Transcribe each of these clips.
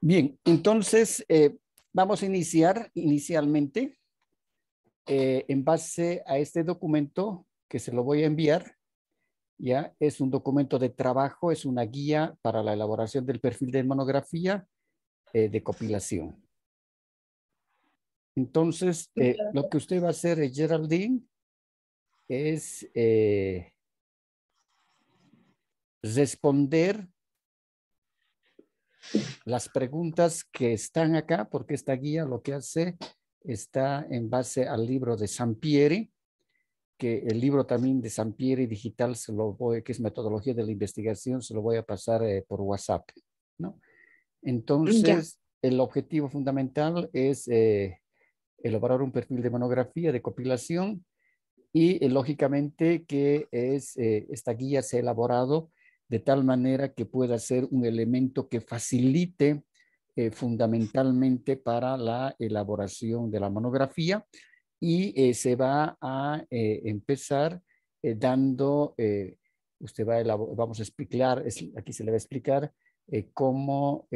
Bien, entonces vamos a iniciar inicialmente en base a este documento que se lo voy a enviar. Ya es un documento de trabajo, es una guía para la elaboración del perfil de monografía de compilación. Entonces, lo que usted va a hacer, Geraldine, es responder las preguntas que están acá, porque esta guía lo que hace está en base al libro de Sampieri, que el libro también de Sampieri digital, que es metodología de la investigación, se lo voy a pasar por WhatsApp, ¿no? Entonces, el objetivo fundamental es elaborar un perfil de monografía, de compilación, y lógicamente que esta guía se ha elaborado de tal manera que pueda ser un elemento que facilite fundamentalmente para la elaboración de la monografía, y se va a empezar dando, usted va a vamos a explicar, aquí se le va a explicar cómo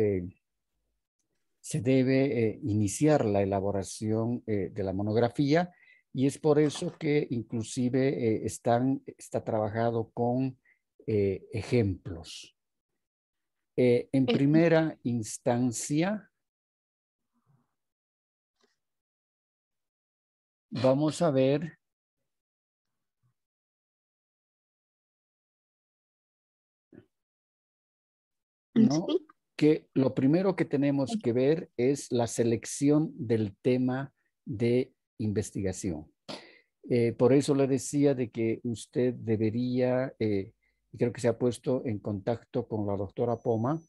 se debe iniciar la elaboración de la monografía, y es por eso que inclusive está trabajado con ejemplos. En primera instancia, vamos a ver ¿no? Sí. Que lo primero que tenemos que ver es la selección del tema de investigación. Por eso le decía de que usted debería, y creo que se ha puesto en contacto con la doctora Poma,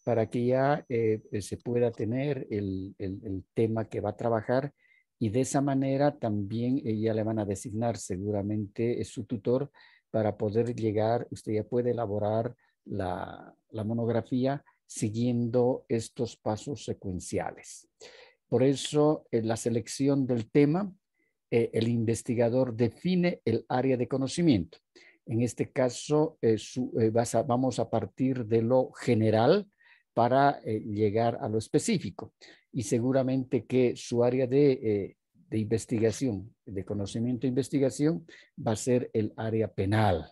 para que ya se pueda tener el tema que va a trabajar, y de esa manera también ella le van a designar seguramente su tutor para poder llegar, usted ya puede elaborar la monografía siguiendo estos pasos secuenciales. Por eso, en la selección del tema, el investigador define el área de conocimiento. En este caso, vamos a partir de lo general para llegar a lo específico. Y seguramente que su área de investigación, de conocimiento e investigación, va a ser el área penal.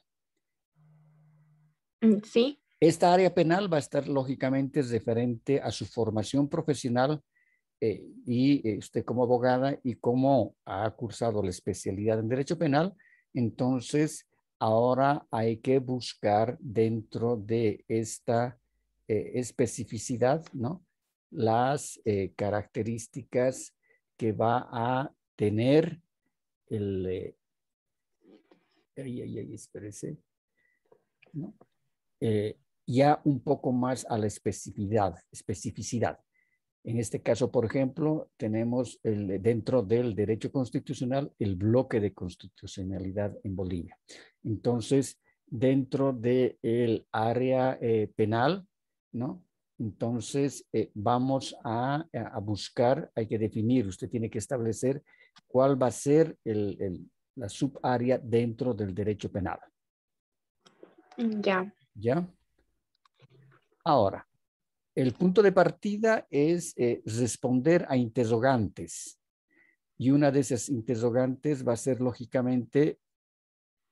Sí. Esta área penal va a estar lógicamente referente a su formación profesional, y usted como abogada y como ha cursado la especialidad en Derecho Penal, entonces ahora hay que buscar dentro de esta especificidad, ¿no? Las características que va a tener el... espérese, ¿no? Ya un poco más a la especificidad. En este caso, por ejemplo, tenemos dentro del derecho constitucional el bloque de constitucionalidad en Bolivia. Entonces, dentro del área penal, ¿no? Entonces, vamos a buscar, hay que definir, usted tiene que establecer cuál va a ser la subárea dentro del derecho penal. Ya. ¿Ya? Ahora, el punto de partida es responder a interrogantes. Y una de esas interrogantes va a ser, lógicamente,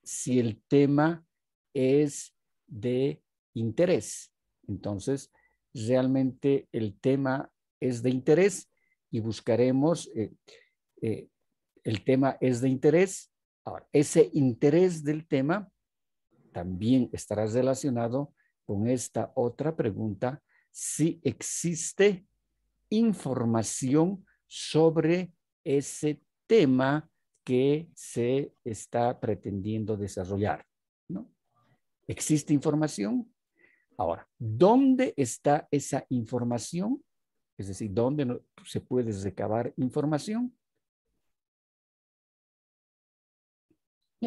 si el tema es de interés. Entonces, realmente el tema es de interés y buscaremos, el tema es de interés. Ahora, ese interés del tema también estará relacionado con esta otra pregunta: si existe información sobre ese tema que se está pretendiendo desarrollar, ¿no? ¿Existe información? Ahora, ¿dónde está esa información? Es decir, ¿dónde se puede recabar información?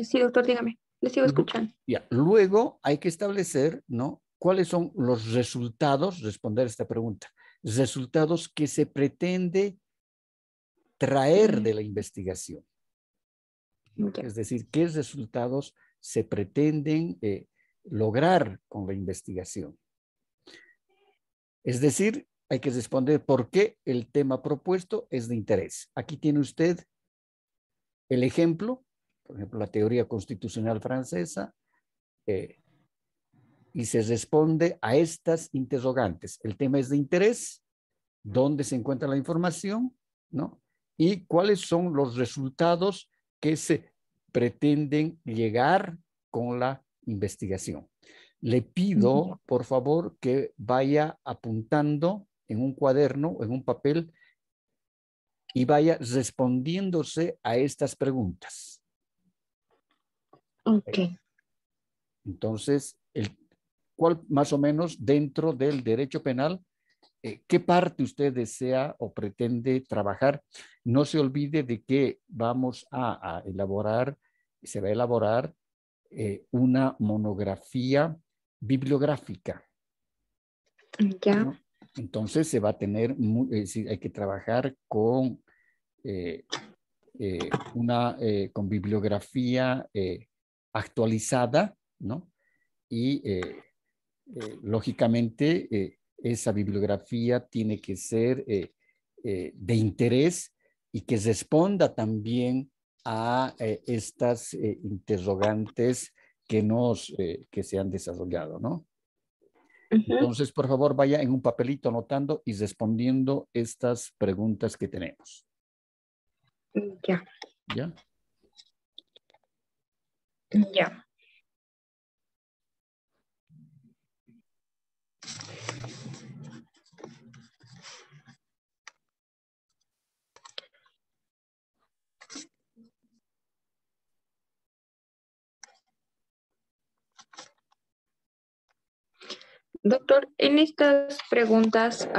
Sí, doctor, dígame. Le sigo escuchando. Ya. Luego hay que establecer, ¿no?, cuáles son los resultados, responder esta pregunta, resultados que se pretende traer de la investigación. Ya. Es decir, qué resultados se pretenden lograr con la investigación. Es decir, hay que responder por qué el tema propuesto es de interés. Aquí tiene usted el ejemplo, por ejemplo, la teoría constitucional francesa, y se responde a estas interrogantes. El tema es de interés, dónde se encuentra la información, ¿no? Y cuáles son los resultados que se pretenden llegar con la investigación. Le pido, por favor, que vaya apuntando en un cuaderno o en un papel y vaya respondiéndose a estas preguntas. Ok. Entonces, ¿cuál más o menos dentro del derecho penal, qué parte usted desea o pretende trabajar? No se olvide de que vamos a elaborar, se va a elaborar una monografía bibliográfica, Ya. ¿no? Entonces se va a tener, hay que trabajar con con bibliografía actualizada, ¿no? Y lógicamente esa bibliografía tiene que ser de interés y que responda también a estas interrogantes que se han desarrollado, ¿no? Ujú. Entonces, por favor, vaya en un papelito anotando y respondiendo estas preguntas que tenemos. Ya. ¿Ya? Ya. Doctor, en estas preguntas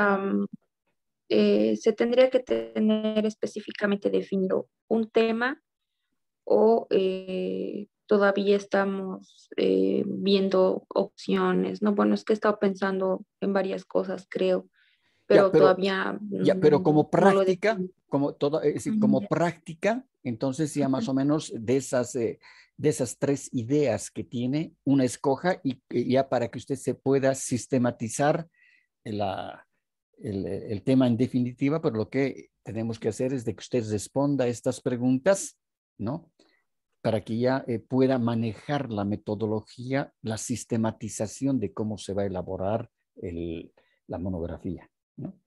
se tendría que tener específicamente definido un tema o todavía estamos viendo opciones, ¿no? Bueno, es que he estado pensando en varias cosas, creo, Ya, pero todavía pero como no lo he práctica, definido. es decir, como práctica, entonces ya más o menos de esas tres ideas que tiene, una escoja y ya para que usted se pueda sistematizar la, el tema en definitiva, pero lo que tenemos que hacer es de que usted responda a estas preguntas, ¿no? Para que ya pueda manejar la metodología, la sistematización de cómo se va a elaborar la monografía, ¿no?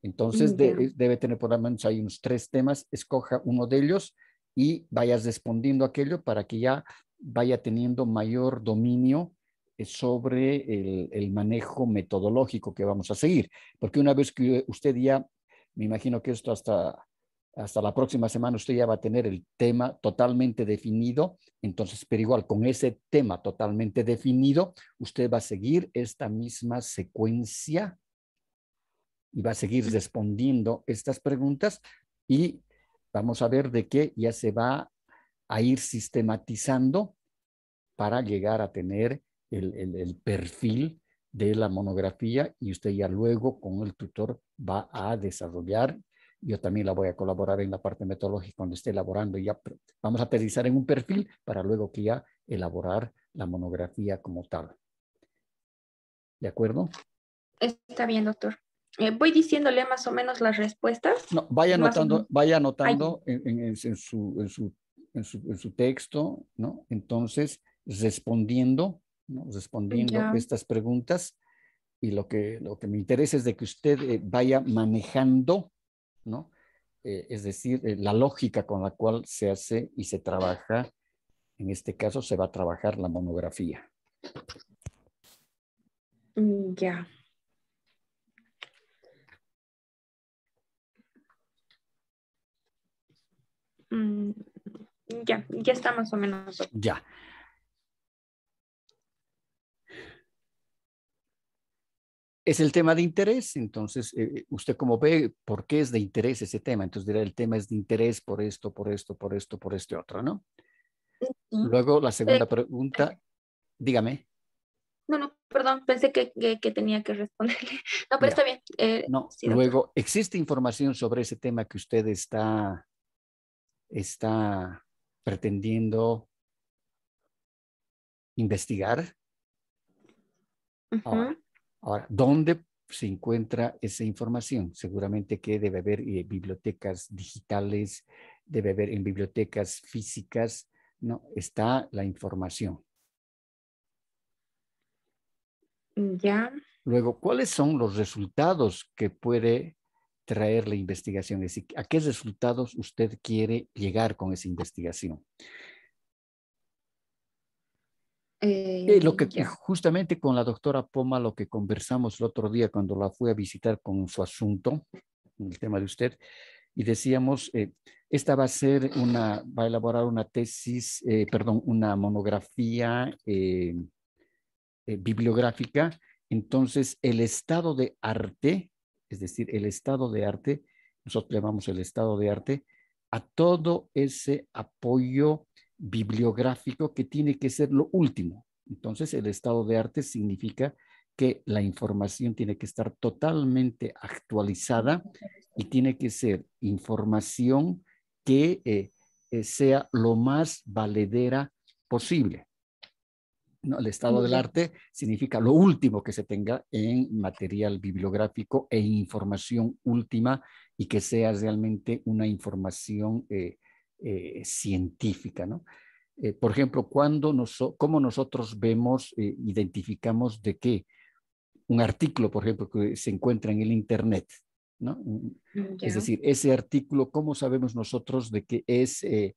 Entonces Ya. debe tener por lo menos hay unos tres temas, escoja uno de ellos y vaya respondiendo aquello para que ya vaya teniendo mayor dominio sobre el manejo metodológico que vamos a seguir. Porque una vez que usted ya, me imagino que esto hasta la próxima semana usted ya va a tener el tema totalmente definido, entonces, pero igual con ese tema totalmente definido, usted va a seguir esta misma secuencia y va a seguir respondiendo estas preguntas y vamos a ver de qué ya se va a ir sistematizando para llegar a tener el perfil de la monografía y usted ya luego con el tutor va a desarrollar. Yo también la voy a colaborar en la parte metodológica cuando esté elaborando. Ya vamos a aterrizar en un perfil para luego que ya elaborar la monografía como tal. ¿De acuerdo? Está bien, doctor. Voy diciéndole más o menos las respuestas. No, Más o menos. vaya Ay, anotando en su texto, ¿no? Entonces, respondiendo, ¿no? Respondiendo ya. estas preguntas y lo que me interesa es de que usted vaya manejando, ¿no? Es decir, la lógica con la cual se hace y se trabaja, en este caso se va a trabajar la monografía. Ya. Mm, ya, ya está más o menos. Ya. Es el tema de interés, entonces usted como ve, ¿por qué es de interés ese tema? Entonces dirá, el tema es de interés por esto, por esto, por esto, por este otro, ¿no? Sí. Luego la segunda Eh, pregunta, dígame. no, no, perdón, pensé que tenía que responderle. No, pero Ya. está bien. No, Sí, doctor. luego, ¿existe información sobre ese tema que usted está pretendiendo investigar? Ujú. Ahora, ¿dónde se encuentra esa información. Seguramente que debe haber bibliotecas digitales, debe haber en bibliotecas físicas, ¿no? Está la información. Ya. Luego, ¿cuáles son los resultados que puede traer la investigación? Es decir, ¿a qué resultados usted quiere llegar con esa investigación? Lo que Ya. justamente con la doctora Poma, lo que conversamos el otro día cuando la fui a visitar con su asunto, el tema de usted, y decíamos, esta va a ser va a elaborar una tesis, perdón, una monografía bibliográfica. Entonces, el estado de arte, es decir, el estado de arte, nosotros llamamos el estado de arte, a todo ese apoyo bibliográfico que tiene que ser lo último. Entonces, el estado de arte significa que la información tiene que estar totalmente actualizada y tiene que ser información que sea lo más valedera posible. ¿No? El estado del Ya. arte significa lo último que se tenga en material bibliográfico e información última y que sea realmente una información científica, ¿no? Por ejemplo, cómo nosotros vemos, identificamos de qué un artículo, por ejemplo, que se encuentra en el Internet, ¿no? Es Ya. decir, ese artículo, ¿cómo sabemos nosotros de que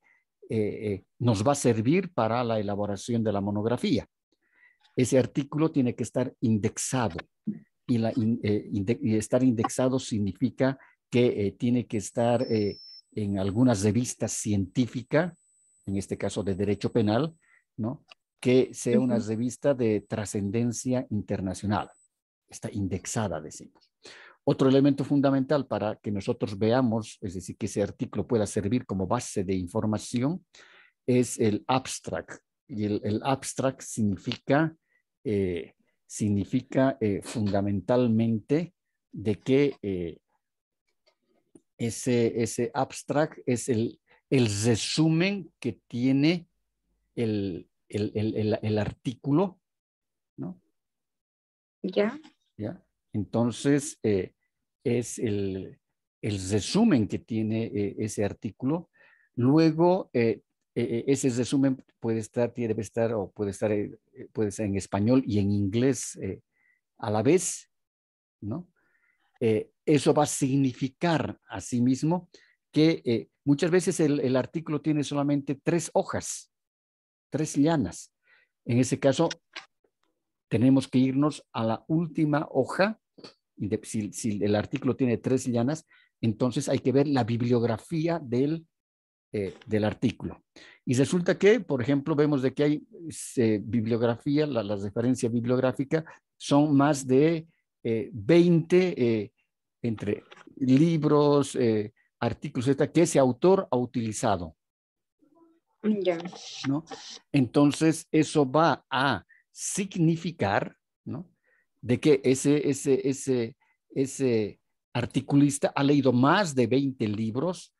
nos va a servir para la elaboración de la monografía? Ese artículo tiene que estar indexado y estar indexado significa que tiene que estar en algunas revistas científicas, en este caso de derecho penal, ¿no? Que sea una revista de trascendencia internacional. Está indexada, decimos. Otro elemento fundamental para que nosotros veamos, es decir, que ese artículo pueda servir como base de información, es el abstract. Y el abstract significa fundamentalmente de que ese abstract es el resumen que tiene el artículo, ¿no? Ya. ¿Ya? Entonces, es el resumen que tiene ese artículo. Luego, ese resumen debe estar o puede ser en español y en inglés a la vez, ¿no? Eso va a significar asimismo que muchas veces el artículo tiene solamente 3 hojas, 3 llanas. En ese caso, tenemos que irnos a la última hoja. Si el artículo tiene 3 llanas, entonces hay que ver la bibliografía del artículo. Y resulta que, por ejemplo, vemos de que hay bibliografía, las referencias bibliográficas son más de 20 entre libros, artículos, que ese autor ha utilizado, Ya. ¿no? Entonces, eso va a significar, ¿no? De que ese articulista ha leído más de 20 libros,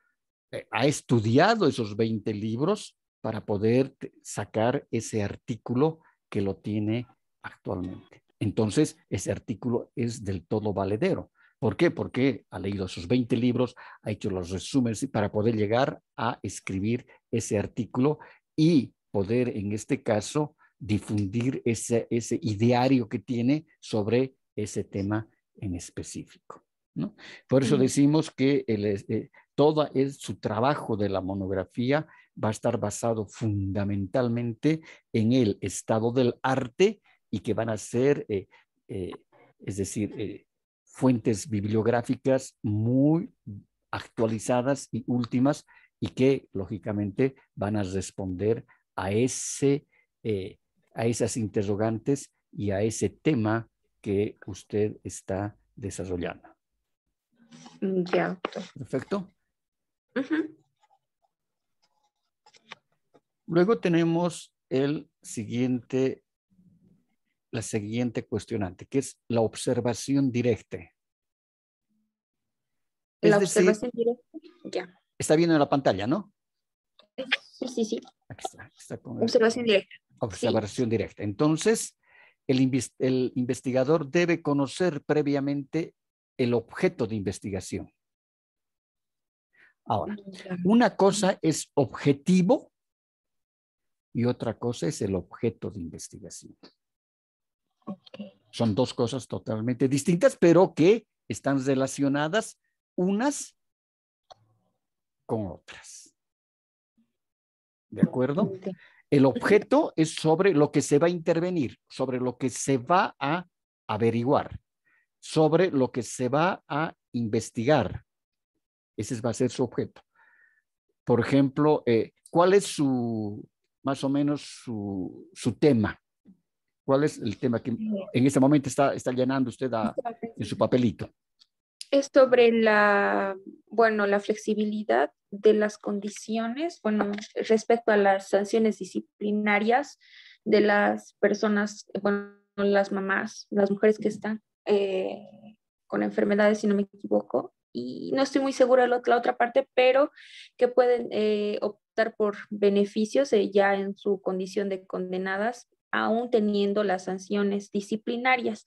ha estudiado esos 20 libros para poder sacar ese artículo que lo tiene actualmente. Entonces, ese artículo es del todo valedero. ¿Por qué? Porque ha leído esos 20 libros, ha hecho los resúmenes para poder llegar a escribir ese artículo y poder, en este caso, difundir ese ideario que tiene sobre ese tema en específico, ¿no? Por eso decimos que todo su trabajo de la monografía va a estar basado fundamentalmente en el estado del arte y que van a ser, es decir, fuentes bibliográficas muy actualizadas y últimas y que lógicamente van a responder a, a esas interrogantes y a ese tema que usted está desarrollando. Ya. Perfecto. Ujú. Luego tenemos la siguiente cuestionante, que es la observación directa. Es La decir, observación directa. Ya. está viendo en la pantalla, ¿no? Sí, sí, sí. Aquí está con Observación directa. Sí. observación directa. Entonces, el investigador debe conocer previamente el objeto de investigación. Ahora, una cosa es objetivo y otra cosa es el objeto de investigación. Son dos cosas totalmente distintas, pero que están relacionadas unas con otras. ¿De acuerdo? El objeto es sobre lo que se va a intervenir, sobre lo que se va a averiguar, sobre lo que se va a investigar. Ese va a ser su objeto. Por ejemplo, ¿cuál es más o menos su tema? ¿Cuál es el tema que en este momento está llenando usted en su papelito? Es sobre la flexibilidad de las condiciones, respecto a las sanciones disciplinarias de las personas, las mamás, las mujeres que están con enfermedades, si no me equivoco, y no estoy muy segura de la otra parte, pero que pueden optar por beneficios ya en su condición de condenadas, aún teniendo las sanciones disciplinarias.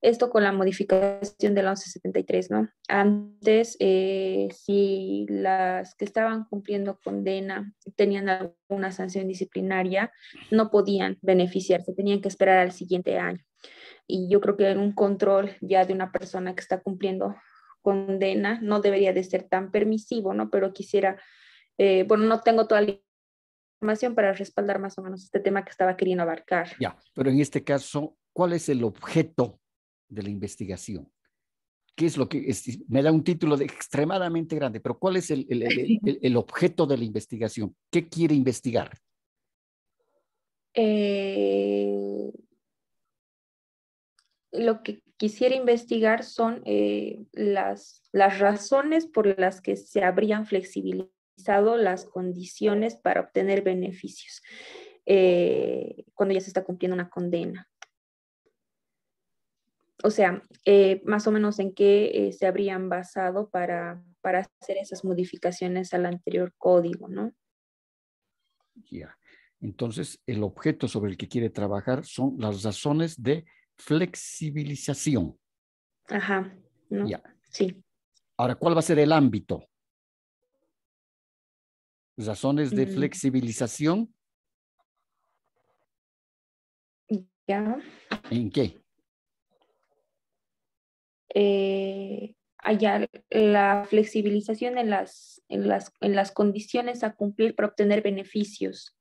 Esto con la modificación de la 1173, ¿no? Antes, si las que estaban cumpliendo condena tenían alguna sanción disciplinaria, no podían beneficiarse, tenían que esperar al siguiente año. Y yo creo que en un control ya de una persona que está cumpliendo condena no debería de ser tan permisivo, ¿no? Pero quisiera, no tengo toda la información para respaldar más o menos este tema que estaba queriendo abarcar. Ya, pero en este caso, ¿cuál es el objeto de la investigación? ¿Qué es lo que me da un título extremadamente grande, pero ¿cuál es el objeto de la investigación? ¿Qué quiere investigar? Lo que quisiera investigar son las razones por las que se habrían flexibilizado las condiciones para obtener beneficios cuando ya se está cumpliendo una condena. O sea, más o menos en qué se habrían basado para hacer esas modificaciones al anterior código, ¿no? Ya. Entonces, el objeto sobre el que quiere trabajar son las razones de flexibilización. Ajá, ¿no? Ya. Sí. Ahora, ¿cuál va a ser el ámbito? Razones de flexibilización. Ya. ¿En qué? Allá la flexibilización en las condiciones a cumplir para obtener beneficios.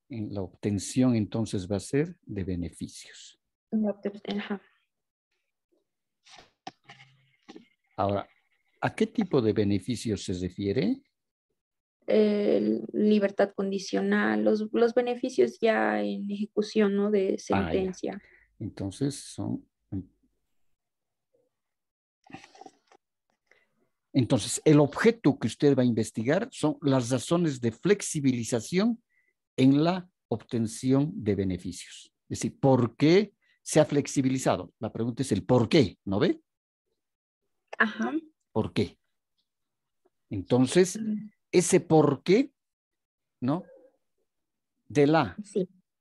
En la obtención, entonces, va a ser de beneficios. Ajá. Ahora, ¿a qué tipo de beneficios se refiere? Libertad condicional, los beneficios ya en ejecución, ¿no? De sentencia. Ya. Entonces, Entonces, el objeto que usted va a investigar son las razones de flexibilización en la obtención de beneficios. Es decir, ¿por qué se ha flexibilizado? La pregunta es el por qué, ¿no ve? Ajá. ¿Por qué? Entonces, ese por qué, ¿no? De la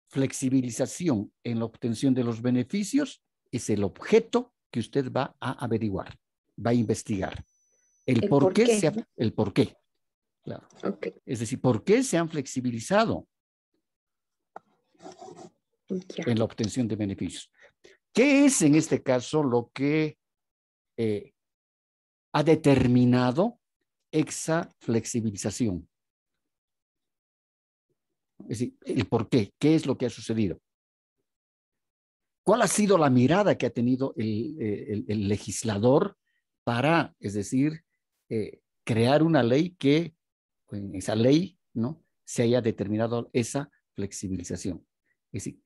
flexibilización en la obtención de los beneficios es el objeto que usted va a averiguar, va a investigar. El por qué, claro. Okay. Es decir, ¿por qué se han flexibilizado en la obtención de beneficios? ¿Qué es en este caso lo que ha determinado esa flexibilización? Es decir, el por qué, ¿qué es lo que ha sucedido? ¿Cuál ha sido la mirada que ha tenido el legislador para, es decir, crear una ley que en esa ley, ¿no?, se haya determinado esa flexibilización? Es decir,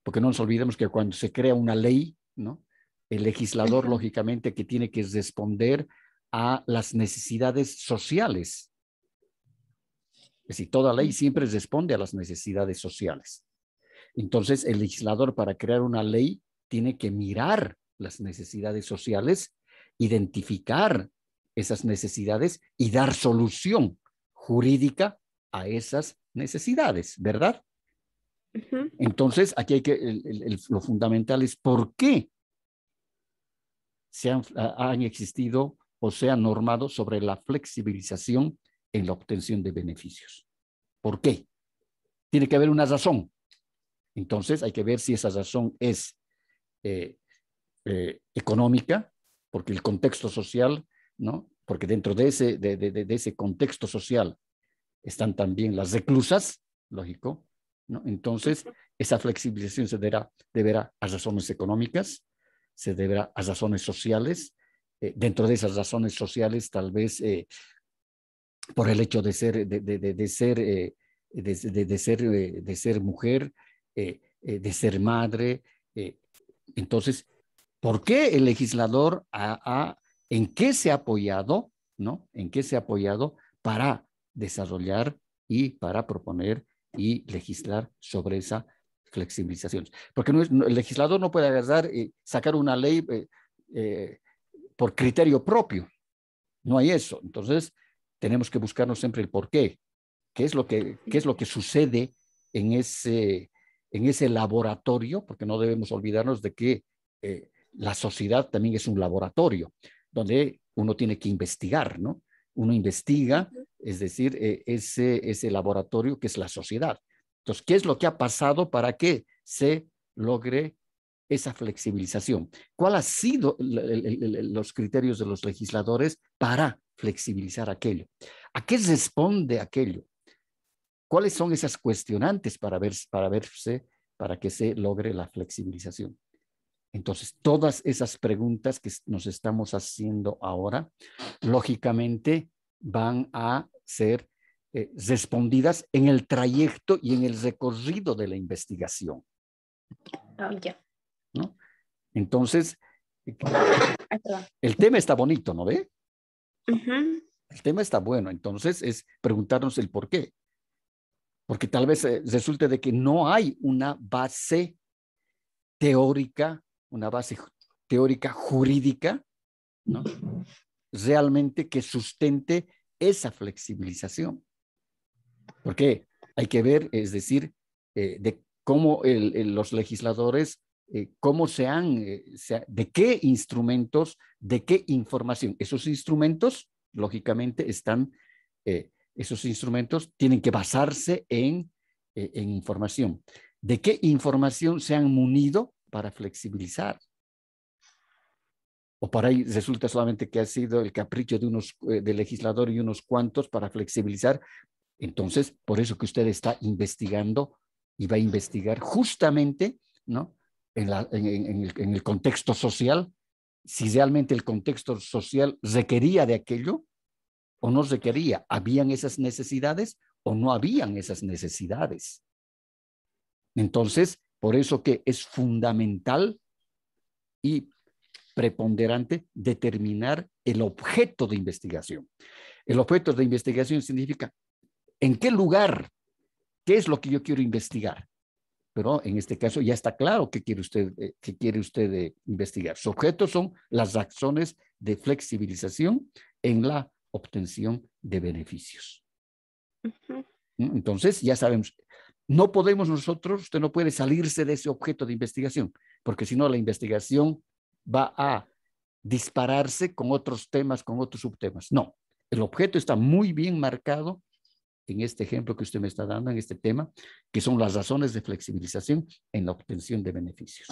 porque no nos olvidemos que cuando se crea una ley, ¿no?, el legislador, lógicamente, que tiene que responder a las necesidades sociales. Es decir, toda ley siempre responde a las necesidades sociales. Entonces, el legislador, para crear una ley, tiene que mirar las necesidades sociales, identificar esas necesidades y dar solución jurídica a esas necesidades, ¿verdad? Ujú. Entonces, aquí hay que, lo fundamental es por qué han existido o se han normado sobre la flexibilización en la obtención de beneficios. ¿Por qué? Tiene que haber una razón. Entonces, hay que ver si esa razón es económica, porque el contexto social, ¿no? Porque dentro de ese contexto social están también las reclusas, lógico, ¿no? Entonces, esa flexibilización se deberá a razones económicas, se deberá a razones sociales. Dentro de esas razones sociales, tal vez por el hecho de ser, de ser mujer, de ser madre. eh, entonces, ¿por qué el legislador en qué se ha apoyado, ¿no? ¿En qué se ha apoyado para desarrollar y para proponer y legislar sobre esa flexibilización? Porque el legislador no puede agarrar y sacar una ley eh, por criterio propio. No hay eso. Entonces, tenemos que buscarnos siempre el por qué. ¿Qué es lo que sucede en ese laboratorio? Porque no debemos olvidarnos de que la sociedad también es un laboratorio donde uno tiene que investigar, ¿no? Uno investiga, es decir, ese laboratorio que es la sociedad. Entonces, ¿qué es lo que ha pasado para que se logre esa flexibilización? ¿Cuál ha sido los criterios de los legisladores para flexibilizar aquello? ¿A qué responde aquello? ¿Cuáles son esas cuestionantes para que se logre la flexibilización? Entonces, todas esas preguntas que nos estamos haciendo ahora, lógicamente van a ser respondidas en el trayecto y en el recorrido de la investigación, Ah, ya. ¿no? Entonces, el tema está bonito, ¿no ve? Ujú. El tema está bueno, entonces es preguntarnos el por qué. Porque tal vez resulte de que no hay teórica, una base teórica jurídica, ¿no? Realmente que sustente esa flexibilización. Porque hay que ver, es decir, de cómo los legisladores, cómo de qué instrumentos, de qué información. Esos instrumentos, lógicamente, esos instrumentos tienen que basarse en información. ¿De qué información se han munido para flexibilizar? O para ahí resulta solamente que ha sido el capricho del legislador y unos cuantos para flexibilizar. Entonces, por eso que usted está investigando y va a investigar justamente, ¿no? En el contexto social, si realmente el contexto social requería de aquello o no requería, habían esas necesidades o no habían esas necesidades. Entonces, por eso que es fundamental y preponderante determinar el objeto de investigación. El objeto de investigación significa en qué lugar, qué es lo que yo quiero investigar. Pero en este caso ya está claro qué quiere usted investigar. Su objeto son las razones de flexibilización en la obtención de beneficios. Ujú. Entonces, ya sabemos, no podemos nosotros, usted no puede salirse de ese objeto de investigación, porque si no la investigación va a dispararse con otros temas, con otros subtemas. No, el objeto está muy bien marcado en este ejemplo que usted me está dando, en este tema, que son las razones de flexibilización en la obtención de beneficios,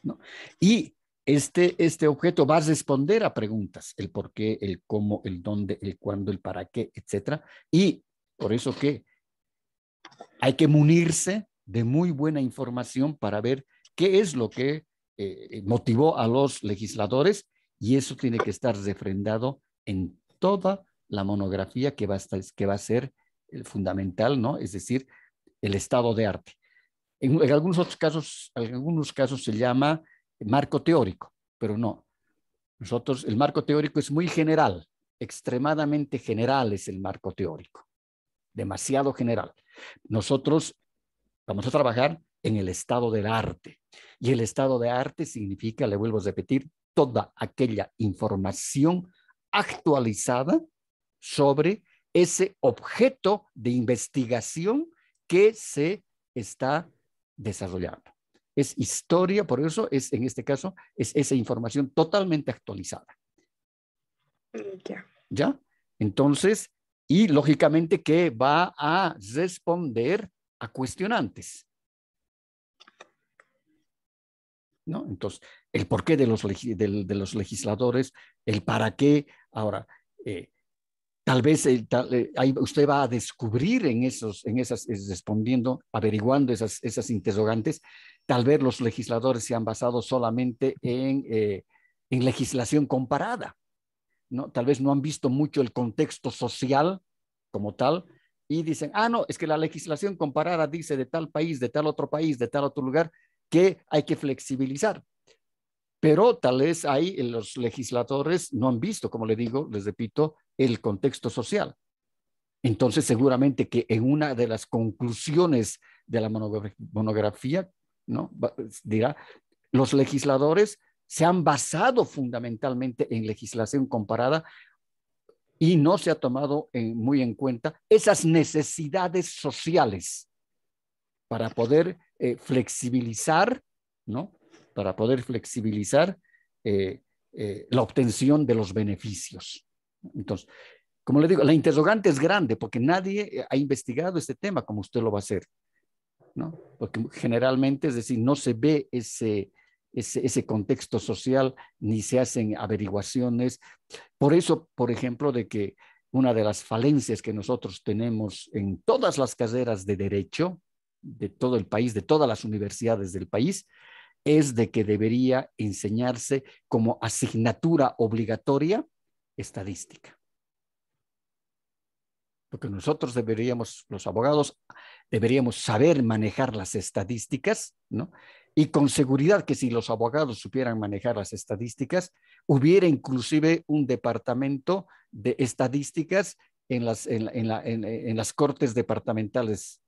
¿no? Y este objeto va a responder a preguntas, el por qué, el cómo, el dónde, el cuándo, el para qué, etcétera. Y por eso que hay que munirse de muy buena información para ver qué es lo que motivó a los legisladores, y eso tiene que estar refrendado en toda la monografía que va a ser fundamental, ¿no? Es decir, el estado de arte. En algunos casos se llama marco teórico, pero no. Nosotros, el marco teórico es muy general, extremadamente general es el marco teórico, demasiado general. Nosotros vamos a trabajar en el estado del arte. Y el estado de arte significa, le vuelvo a repetir, toda aquella información actualizada sobre ese objeto de investigación que se está desarrollando. Es historia, por eso es, en este caso, es esa información totalmente actualizada. Ya. ¿Ya? Entonces, y lógicamente que va a responder a cuestionantes, ¿no? Entonces, el porqué de los legisladores, el para qué. Ahora, tal vez ahí usted va a descubrir en esas, respondiendo, averiguando esas interrogantes, tal vez los legisladores se han basado solamente en legislación comparada, ¿no? Tal vez no han visto mucho el contexto social como tal y dicen, no, es que la legislación comparada dice de tal país, de tal otro país, de tal otro lugar, que hay que flexibilizar. Pero tal vez ahí los legisladores no han visto, como le digo, les repito, el contexto social. Entonces, seguramente que en una de las conclusiones de la monografía, ¿no? Dirá, los legisladores se han basado fundamentalmente en legislación comparada y no se ha tomado muy en cuenta esas necesidades sociales para poder flexibilizar, ¿no? Para poder flexibilizar la obtención de los beneficios. Entonces, como le digo, la interrogante es grande porque nadie ha investigado este tema como usted lo va a hacer, ¿no? Porque generalmente, es decir, no se ve ese contexto social ni se hacen averiguaciones. Por eso, por ejemplo, de que una de las falencias que nosotros tenemos en todas las carreras de derecho de todo el país, de todas las universidades del país, es de que debería enseñarse como asignatura obligatoria estadística. Porque nosotros deberíamos, los abogados, deberíamos saber manejar las estadísticas, ¿no? Y con seguridad que si los abogados supieran manejar las estadísticas, hubiera inclusive un departamento de estadísticas en las cortes departamentales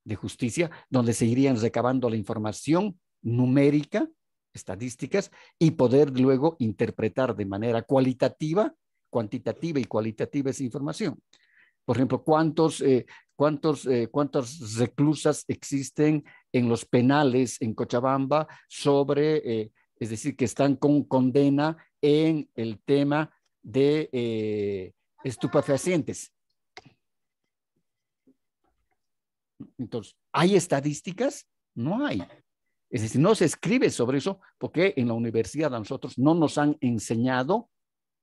de justicia, donde se irían recabando la información numérica, estadísticas, y poder luego interpretar de manera cuantitativa y cualitativa esa información. Por ejemplo, ¿cuántas reclusas existen en los penales en Cochabamba es decir, que están con condena en el tema de estupefacientes? Entonces, ¿hay estadísticas? No hay. Es decir, no se escribe sobre eso porque en la universidad a nosotros no nos han enseñado,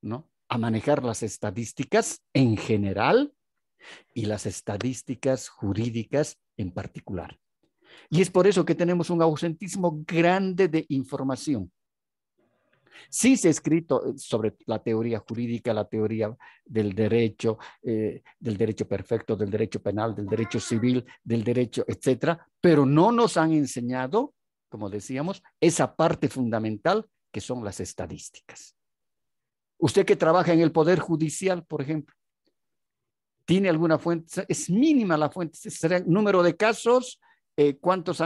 ¿no?, a manejar las estadísticas en general y las estadísticas jurídicas en particular. Y es por eso que tenemos un ausentismo grande de información. Sí se ha escrito sobre la teoría jurídica, la teoría del derecho perfecto, del derecho penal, del derecho civil, del derecho, etcétera, pero no nos han enseñado, como decíamos, esa parte fundamental que son las estadísticas. Usted que trabaja en el Poder Judicial, por ejemplo, ¿tiene alguna fuente? Es mínima la fuente, será el número de casos, cuántos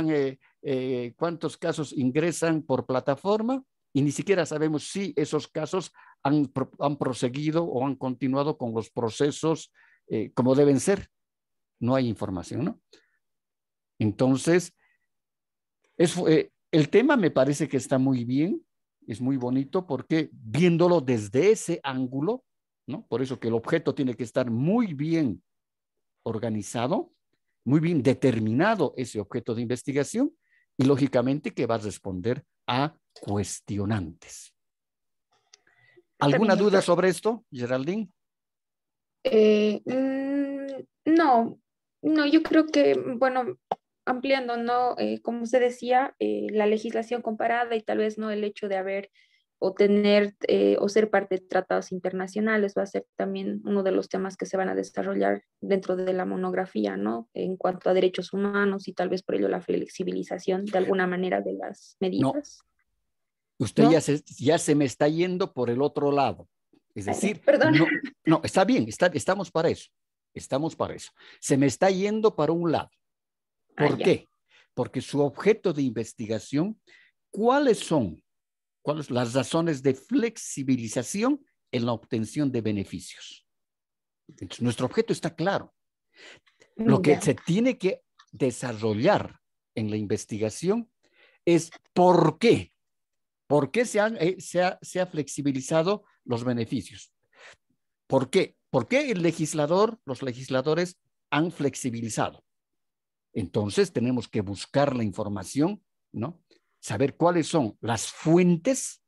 casos ingresan por plataforma, y ni siquiera sabemos si esos casos han proseguido o han continuado con los procesos como deben ser. No hay información, ¿no? Entonces, el tema me parece que está muy bien, es muy bonito porque viéndolo desde ese ángulo, ¿no? Por eso que el objeto tiene que estar muy bien organizado, muy bien determinado ese objeto de investigación y lógicamente que va a responder a cuestionantes. ¿Alguna duda sobre esto, Geraldine? No, yo creo que, bueno, ampliando, ¿no? Como usted decía, la legislación comparada y tal vez no el hecho de haber o tener o ser parte de tratados internacionales va a ser también uno de los temas que se van a desarrollar dentro de la monografía, ¿no? En cuanto a derechos humanos y tal vez por ello la flexibilización de alguna manera de las medidas. No, usted ¿no? ya se me está yendo por el otro lado. Es decir, no, está bien, estamos para eso. Estamos para eso. Se me está yendo para un lado. ¿Por qué? Porque su objeto de investigación, ¿cuáles son las razones de flexibilización en la obtención de beneficios? Entonces, nuestro objeto está claro. Lo que se tiene que desarrollar en la investigación es ¿por qué? ¿Por qué se ha flexibilizado los beneficios? ¿Por qué? ¿Por qué los legisladores han flexibilizado? Entonces tenemos que buscar la información, ¿no? Saber cuáles son las fuentes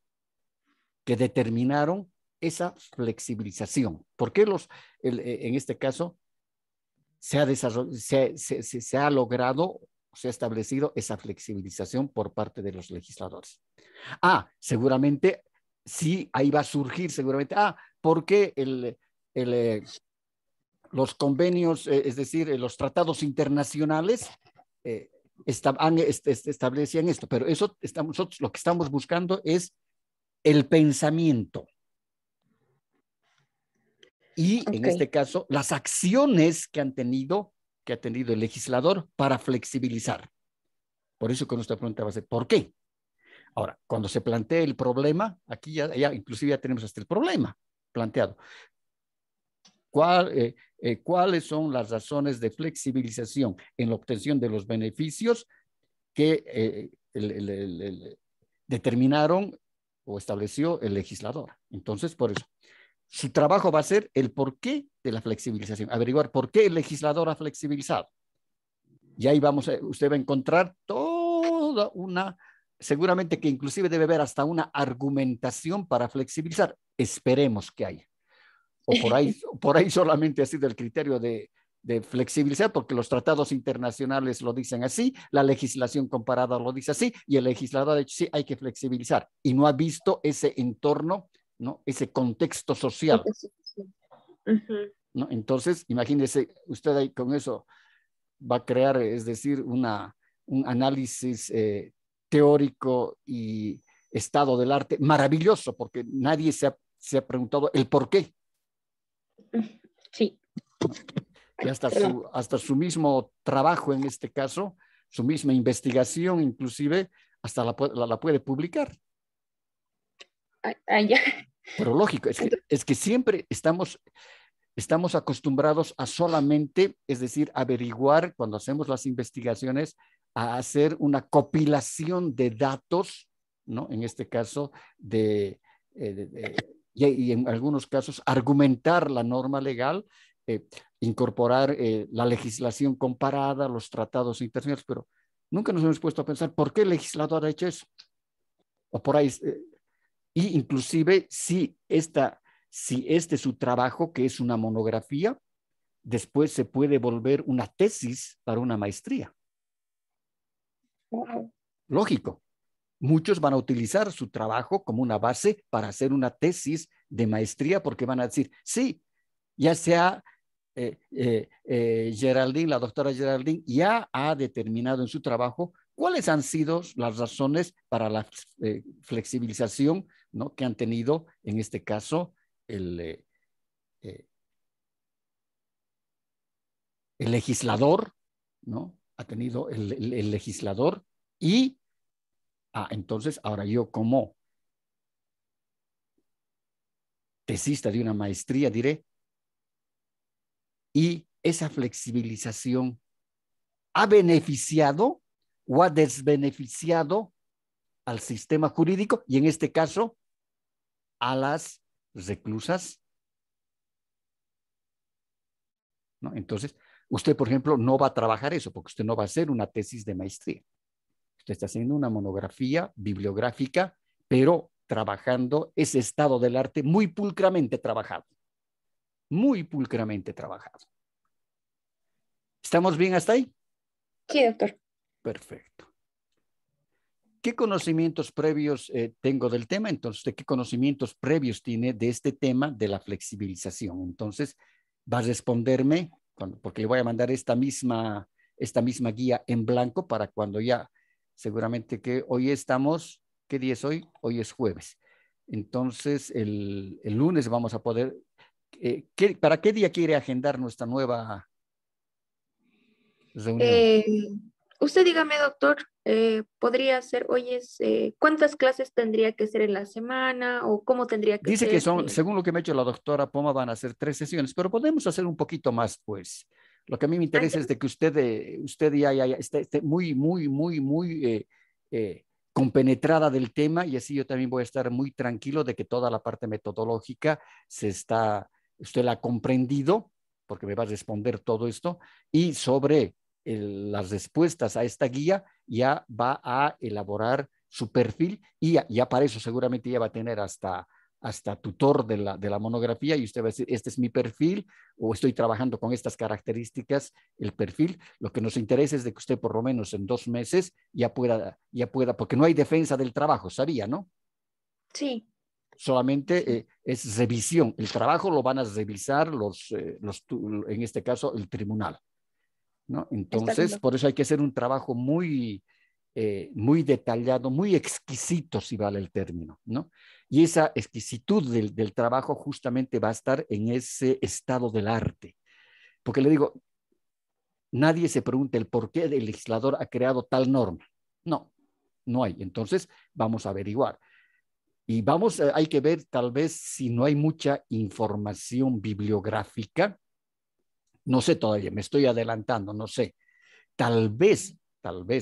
que determinaron esa flexibilización. ¿Por qué en este caso se ha logrado, se ha establecido esa flexibilización por parte de los legisladores? Seguramente, sí, ahí va a surgir seguramente, ¿por qué los convenios, es decir, los tratados internacionales establecían esto? Pero eso nosotros lo que estamos buscando es el pensamiento y, en este caso, las acciones que ha tenido el legislador para flexibilizar. Por eso con nuestra pregunta va a ser, ¿por qué? Ahora, cuando se plantea el problema, aquí ya inclusive ya tenemos hasta el problema planteado. ¿Cuáles son las razones de flexibilización en la obtención de los beneficios que determinaron o estableció el legislador? Entonces, por eso, su trabajo va a ser el porqué de la flexibilización, averiguar por qué el legislador ha flexibilizado. Y ahí usted va a encontrar toda seguramente que inclusive debe haber hasta una argumentación para flexibilizar. Esperemos que haya. O por ahí solamente ha sido el criterio de flexibilizar, porque los tratados internacionales lo dicen así, la legislación comparada lo dice así, y el legislador ha dicho, sí, hay que flexibilizar. Y no ha visto ese entorno, ¿no? Ese contexto social. ¿No? Entonces, imagínese, usted ahí con eso va a crear, es decir, un análisis teórico y estado del arte maravilloso, porque nadie se ha preguntado el por qué. Sí. Y hasta su mismo trabajo, en este caso, su misma investigación, inclusive, hasta la puede publicar. Ya. Pero lógico, es que siempre estamos acostumbrados a solamente, es decir, averiguar cuando hacemos las investigaciones, a hacer una compilación de datos, ¿no? En este caso, y en algunos casos, argumentar la norma legal, incorporar la legislación comparada, los tratados internacionales, pero nunca nos hemos puesto a pensar por qué el legislador ha hecho eso. O por ahí, y inclusive si este es su trabajo, que es una monografía, después se puede volver una tesis para una maestría. Wow. Lógico. Muchos van a utilizar su trabajo como una base para hacer una tesis de maestría, porque van a decir, sí, ya sea Geraldine, la doctora Geraldine, ya ha determinado en su trabajo cuáles han sido las razones para la flexibilización, ¿no? Que han tenido, en este caso, el legislador, ¿no? Ha tenido el legislador y, entonces, ahora yo como tesista de una maestría diré, y esa flexibilización ha beneficiado o ha desbeneficiado al sistema jurídico y, en este caso, a las reclusas, ¿no? Entonces, usted, por ejemplo, no va a trabajar eso porque usted no va a hacer una tesis de maestría. Usted está haciendo una monografía bibliográfica, pero trabajando ese estado del arte muy pulcramente trabajado. Muy pulcramente trabajado. ¿Estamos bien hasta ahí? Sí, doctor. Perfecto. ¿Qué conocimientos previos tengo del tema? Entonces, ¿de qué conocimientos previos tiene de este tema de la flexibilización? Entonces, va a responderme, porque le voy a mandar esta misma guía en blanco para cuando ya, seguramente que hoy estamos, ¿qué día es hoy? Hoy es jueves. Entonces, el lunes vamos a poder, ¿para qué día quiere agendar nuestra nueva reunión? Usted dígame, doctor, podría ser, ¿cuántas clases tendría que ser en la semana o cómo tendría que Dice que ser? son, según lo que me ha hecho la doctora Poma, van a ser 3 sesiones, pero podemos hacer un poquito más, pues. Lo que a mí me interesa es de que usted ya esté muy compenetrada del tema, y así yo también voy a estar muy tranquilo de que toda la parte metodológica usted la ha comprendido, porque me va a responder todo esto, y sobre las respuestas a esta guía ya va a elaborar su perfil, y ya para eso seguramente ya va a tener hasta tutor de la monografía, y usted va a decir, este es mi perfil, o estoy trabajando con estas características, el perfil. Lo que nos interesa es de que usted por lo menos en 2 meses ya pueda, porque no hay defensa del trabajo, ¿sabía, no? Sí. Solamente es revisión. El trabajo lo van a revisar en este caso, el tribunal, ¿no? Está bien, Entonces, doctor. por eso hay que hacer un trabajo muy detallado, muy exquisito, si vale el término, ¿no? Y esa exquisitud del trabajo justamente va a estar en ese estado del arte. Porque le digo, nadie se pregunta el por qué el legislador ha creado tal norma. No, no hay. Entonces, vamos a averiguar. Y hay que ver tal vez si no hay mucha información bibliográfica. No sé todavía, me estoy adelantando, no sé. Tal vez,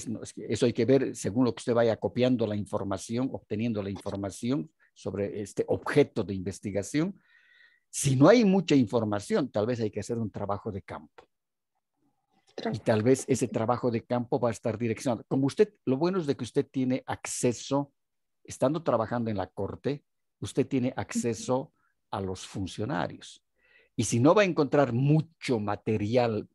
no, es que eso hay que ver según lo que usted vaya copiando la información, obteniendo la información sobre este objeto de investigación. Si no hay mucha información, tal vez hay que hacer un trabajo de campo. Y tal vez ese trabajo de campo va a estar direccionado. Como usted, lo bueno es de que usted tiene acceso, estando trabajando en la corte, usted tiene acceso a los funcionarios. Y si no va a encontrar mucho material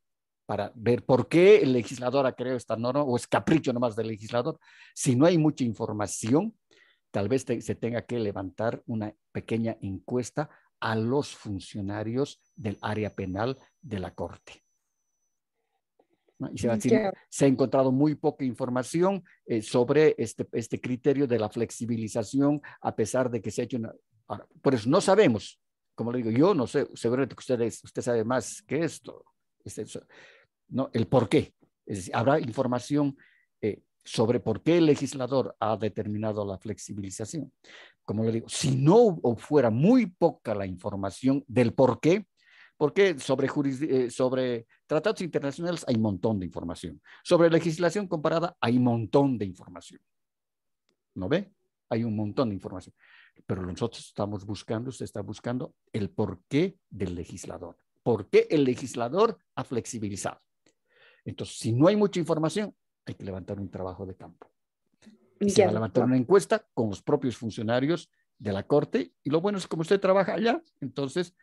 para ver por qué el legislador ha creado esta norma, o es capricho nomás del legislador, si no hay mucha información, tal vez se tenga que levantar una pequeña encuesta a los funcionarios del área penal de la corte, ¿no? Y se va a decir, Ya. se ha encontrado muy poca información sobre este criterio de la flexibilización, a pesar de que se ha hecho una... Ahora, por eso no sabemos, como le digo, yo no sé, seguramente que usted sabe más que esto, ¿no? El por qué. Es decir, habrá información sobre por qué el legislador ha determinado la flexibilización. Como le digo, si no fuera muy poca la información del por qué, porque sobre tratados internacionales hay un montón de información. Sobre legislación comparada hay un montón de información. ¿No ve? Hay un montón de información. Pero nosotros estamos buscando, usted está buscando el porqué del legislador. ¿Por qué el legislador ha flexibilizado? Entonces, si no hay mucha información, hay que levantar un trabajo de campo. Y se Ya, va a levantar doctor. una encuesta con los propios funcionarios de la corte. Y lo bueno es que como usted trabaja allá, entonces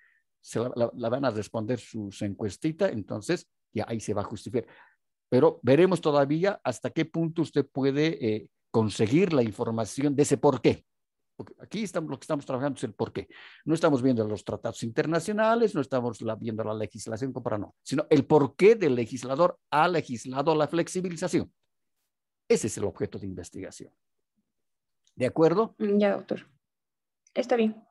la van a responder su encuestita, entonces ya ahí se va a justificar. Pero veremos todavía hasta qué punto usted puede conseguir la información de ese por qué. Porque aquí lo que estamos trabajando es el por qué. No estamos viendo los tratados internacionales, no estamos viendo la legislación comparada, no, sino el por qué del legislador ha legislado la flexibilización. Ese es el objeto de investigación. ¿De acuerdo? Ya, doctor. Está bien.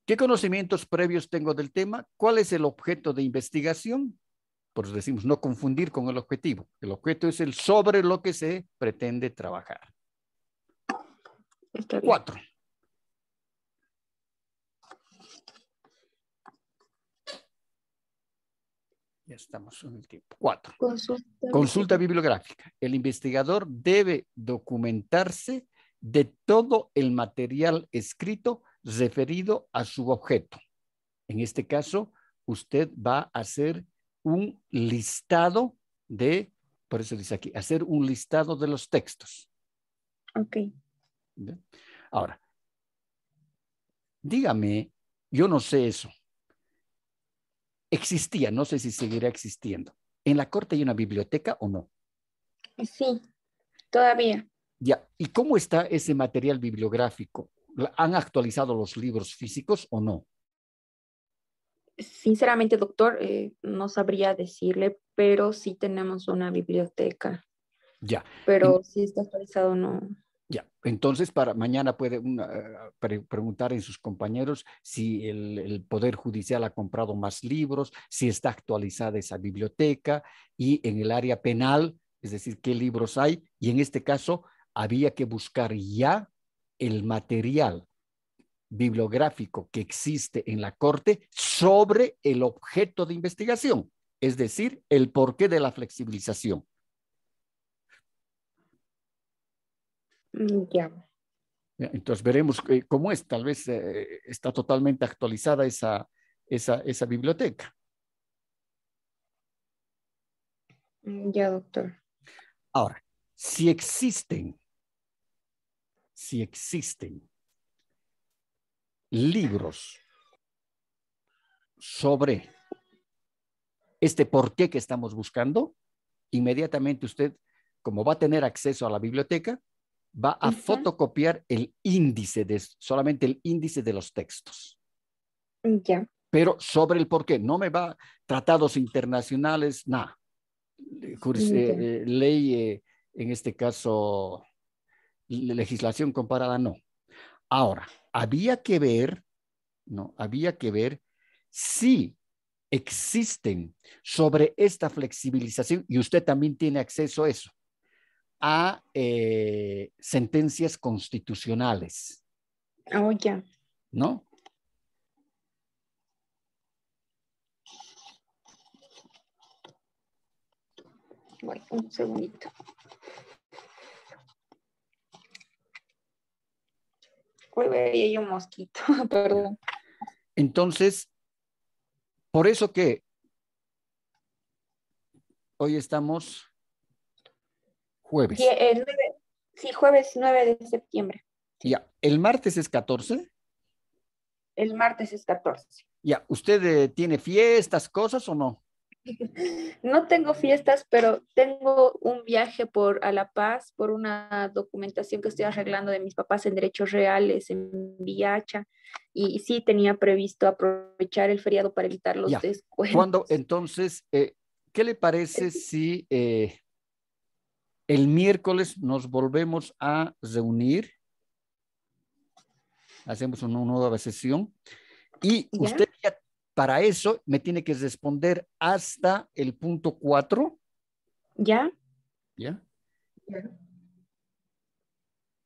¿Qué conocimientos previos tengo del tema? ¿Cuál es el objeto de investigación? Por eso decimos no confundir con el objetivo. El objeto es el sobre lo que se pretende trabajar. Está bien. 4. Ya estamos en el tiempo. 4. Consulta bibliográfica. El investigador debe documentarse de todo el material escrito referido a su objeto. En este caso, usted va a hacer un listado por eso dice aquí, hacer un listado de los textos. Ok. ¿Bien? Ahora, dígame, yo no sé eso. Existía, no sé si seguirá existiendo. ¿En la corte hay una biblioteca o no? Sí, todavía. Ya, ¿y cómo está ese material bibliográfico? ¿Han actualizado los libros físicos o no? Sinceramente, doctor, no sabría decirle, pero sí tenemos una biblioteca. Ya, Pero si está actualizado, no. ya. Entonces, para mañana puede preguntar en sus compañeros si el Poder Judicial ha comprado más libros, si está actualizada esa biblioteca, y en el área penal, es decir, qué libros hay, y en este caso había que buscar ya el material bibliográfico que existe en la corte sobre el objeto de investigación. es decir, el porqué de la flexibilización. Ya. Entonces veremos cómo es. Tal vez está totalmente actualizada esa biblioteca. Ya, doctor. Ahora, si existen libros sobre este porqué que estamos buscando, inmediatamente usted, como va a tener acceso a la biblioteca, va a fotocopiar el índice, solamente el índice de los textos. Ya. Pero sobre el porqué, no me va tratados internacionales, nada. Ley, en este caso, legislación comparada, no. Ahora, había que ver si existen sobre esta flexibilización, y usted también tiene acceso a eso, a sentencias constitucionales, Oh, ya. ¿no? Bueno, un segundito. Uy, hay un mosquito, perdón. Entonces, por eso que hoy estamos jueves. Sí, jueves 9 de septiembre. Sí. Ya, el martes es 14. El martes es 14. Ya, ¿usted tiene fiestas, cosas o no? No tengo fiestas, pero tengo un viaje a La Paz por una documentación que estoy arreglando de mis papás en derechos reales en Villacha. Y sí tenía previsto aprovechar el feriado para evitar los Ya, descuentos. entonces, ¿qué le parece si el miércoles nos volvemos a reunir? Hacemos una nueva sesión y ¿Ya? usted ya para eso me tiene que responder hasta el punto 4. ¿Ya? ¿Ya? Ya.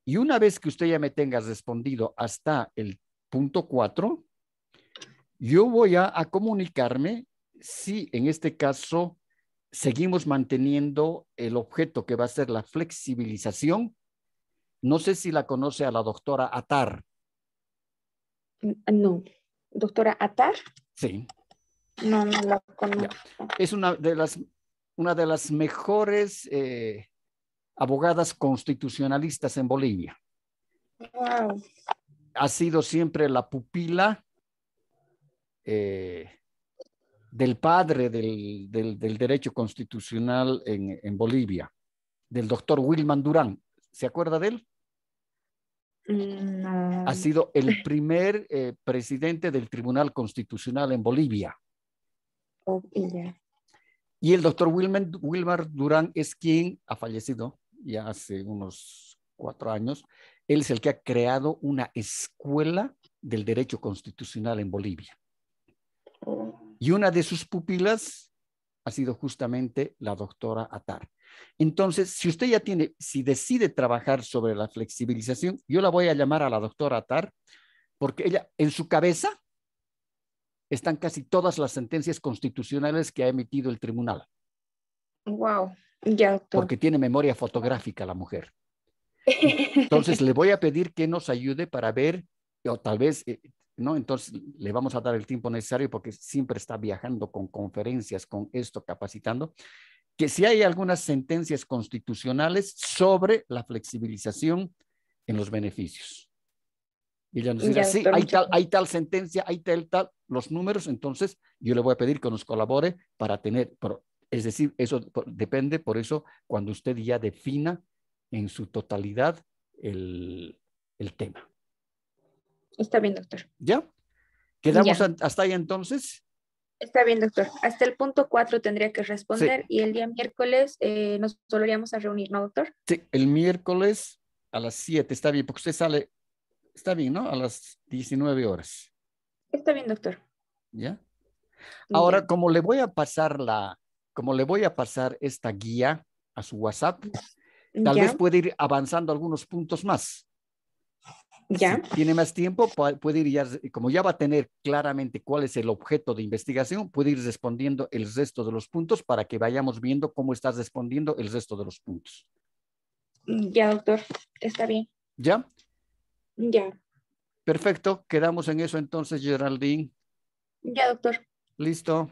Y una vez que usted ya me tenga respondido hasta el punto 4, yo voy a comunicarme si en este caso seguimos manteniendo el objeto que va a ser la flexibilización. No sé si la conoce a la doctora Atar. No. ¿Doctora Atar? Sí. No, no la conozco. Ya. Es una de las mejores abogadas constitucionalistas en Bolivia. Wow. Ha sido siempre la pupila del padre del derecho constitucional en Bolivia, del doctor Wilman Durán. ¿Se acuerda de él? No. Ha sido el primer presidente del Tribunal Constitucional en Bolivia. Oh, ya. Y el doctor Wilmar Durán es quien ha fallecido ya hace unos 4 años. Él es el que ha creado una escuela del derecho constitucional en Bolivia. Y una de sus pupilas ha sido justamente la doctora Atar. Entonces, si usted ya si decide trabajar sobre la flexibilización, yo la voy a llamar a la doctora Atar, porque ella, en su cabeza, están casi todas las sentencias constitucionales que ha emitido el tribunal. Wow. Ya, doctor. Porque tiene memoria fotográfica la mujer. Entonces, le voy a pedir que nos ayude para ver, o tal vez, ¿no? Entonces, le vamos a dar el tiempo necesario porque siempre está viajando con conferencias, con esto, capacitando, que si hay algunas sentencias constitucionales sobre la flexibilización en los beneficios. Y ella nos dirá, Ya, sí, doctor, hay tal sentencia, hay tal, los números, entonces yo le voy a pedir que nos colabore para tener, es decir, eso depende, por eso, cuando usted ya defina en su totalidad el tema. está bien, doctor. ¿Ya? ¿Quedamos Ya. hasta ahí entonces? Está bien, doctor. Hasta el punto 4 tendría que Sí, responder y el día miércoles nos volveríamos a reunir, ¿no, doctor? sí, el miércoles a las 7, está bien, porque usted sale, está bien, ¿no? A las 19 horas. Está bien, doctor. ¿Ya? Ahora, Ya. como le voy a pasar esta guía a su WhatsApp, tal vez Ya. puede ir avanzando algunos puntos más. Ya. Si tiene más tiempo, puede ir ya, como ya va a tener claramente cuál es el objeto de investigación, puede ir respondiendo el resto de los puntos para que vayamos viendo cómo estás respondiendo el resto de los puntos. Ya, doctor. Está bien. ¿Ya? Ya. Perfecto. Quedamos en eso entonces, Geraldine. Ya, doctor. Listo.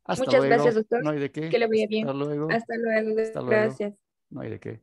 Hasta Muchas gracias, luego. doctor. No hay de Que qué. le vaya bien. Hasta luego. Hasta luego. Hasta luego. Gracias. No hay de qué.